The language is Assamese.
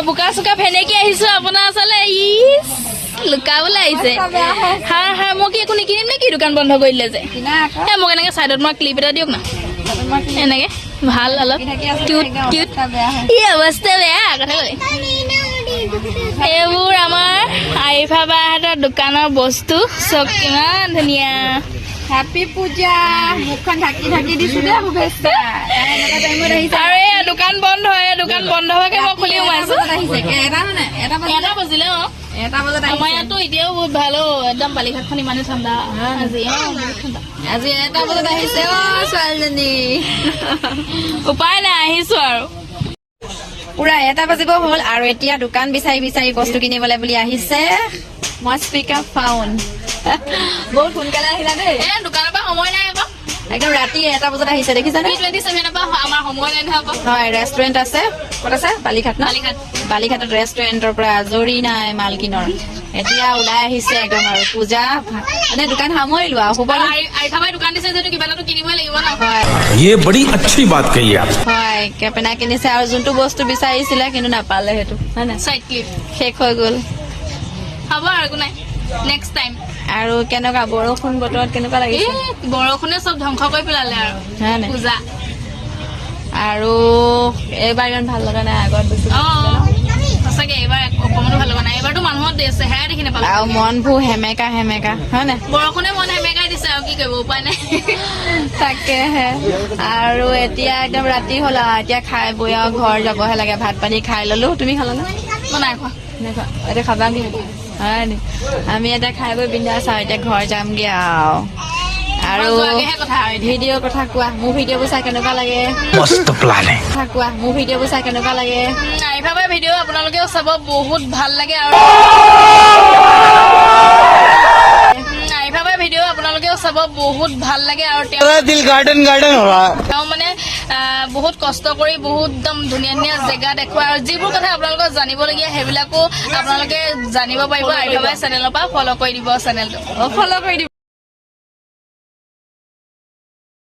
বোকা চোকা ফেনেকি আহিছো আপোনাৰ ওচৰলৈ লুকাবলৈ আহিছে হা মই কি একো নিকিনিম নে কি দোকান বন্ধ কৰি দিলে যে মোক এনেকে চাইডত মই ক্লিপ এটা দিয়ক না এনেকে ভাল অলপ কিউট কিউট ই অৱস্থা বেয়া কথা কয় এইবোৰ আমাৰ আৰিফা বাহঁতৰ দোকানৰ বস্তু চব কিমান ধুনীয়া হ্যাপি পূজা মুখখন ঢাকি ঢাকি দিছো দে শুভেচ্ছা আৰু এই দোকান বন্ধ দোকান বন্ধ হোৱাকে মই খুলি সোমাইছো এটা বাজিলে আমাৰ ইয়াতো এতিয়াও বহুত ভাল একদম বালিঘাটখন ইমানেই ঠাণ্ডা আজি আজি 1টা বজাত আহিছে ছোৱালীজনী উপায় নাই আহিছো আৰু পুৰা 1টা বাজিব হ'ল আৰু এতিয়া দোকান বিচাৰি বিচাৰি বস্তু কিনিবলৈ বুলি আহিছে মই স্পিকাৰ ফাউণ্ড বহুত সোনকালে আহিলা দেই দোকানৰ পৰা সময় নাই আকৌ একদম ৰাতি 1টা বজাত আহিছে দেখিছানে 27 পৰা আমাৰ সময় নাই নহয় হয় ৰেষ্টুৰেণ্ট আছে ক'ত আছে বালিঘাট বালিঘাটত ৰেষ্টুৰেণ্টৰ পৰা আজৰি নাই মালকিনৰ এতিয়া ওলাই আহিছে একদম আৰু পূজা মানে দোকান সামৰিলো আৰু আৰিফাবাই দোকান দিছে যিহেতু কিবা এটা কিনিবই লাগিব ন হয় ये बड़ी अच्छी बात कही आप হয় কেপেনা কিনিছে আৰু যোনটো বস্তু বিচাৰিছিলে কিন্তু নাপালে সেইটো হয় নাই সাইড ক্লিপ শেষ হৈ গ'ল হ'ব আৰু একো নাই নেক্সট টাইম আৰু কেনেকুৱা বৰষুণ বতৰত কেনেকুৱা লাগিছে বৰষুণে চব ধ্বংস কৰি পেলালে আৰু হয় নাই পূজা আৰু এইবাৰ ইমান ভাল লগা নাই আগত বেছি সঁচাকে এইবাৰ অকমানো ভাল লগা নাই এইবাৰতো মানুহৰ চেহেৰা দেখি নাপালো আৰু মনবোৰ হেমেকা হেমেকা হয় নাই বৰষুণে মন সেমেকাই দিছে আৰু কি কৰিব উপায় নাই তাকেহে আৰু এতিয়া একদম ৰাতি হ'ল আৰু এতিয়া খাই বৈ আৰু ঘৰ যাবহে লাগে ভাত পানী খাই ললো তুমি খালানে মই নাই খোৱা এতিয়া খাবা কি হয় নি আমি এতিয়া খাই বৈ বিন্দাছ আৰু এতিয়া ঘৰ যামগে আৰু ভিডিঅ'ৰ কথা কোৱা মোৰ ভিডিঅ'বোৰ চাই কেনেকুৱা লাগে मस्त प्लान है কথা কোৱা মোৰ ভিডিঅ'বোৰ চাই কেনেকুৱা লাগে আৰিফাবাই ভিডিঅ' আপোনালোকেও চাব বহুত ভাল লাগে আৰু আৰিফাবাই ভিডিঅ' আপোনালোকেও চাব বহুত ভাল লাগে আৰু दिल गार्डन गार्डन हो रहा है তেওঁ মানে বহুত কষ্ট কৰি বহুত একদম ধুনীয়া ধুনীয়া জেগা দেখুৱাই আৰু যিবোৰ কথা আপোনালোকক জানিবলগীয়া সেইবিলাকো আপোনালোকে জানিব পাৰিব আৰিফাবাই চেনেলৰ পৰা ফ'ল' কৰি দিব চেনেলটো ফ'ল' কৰি দিব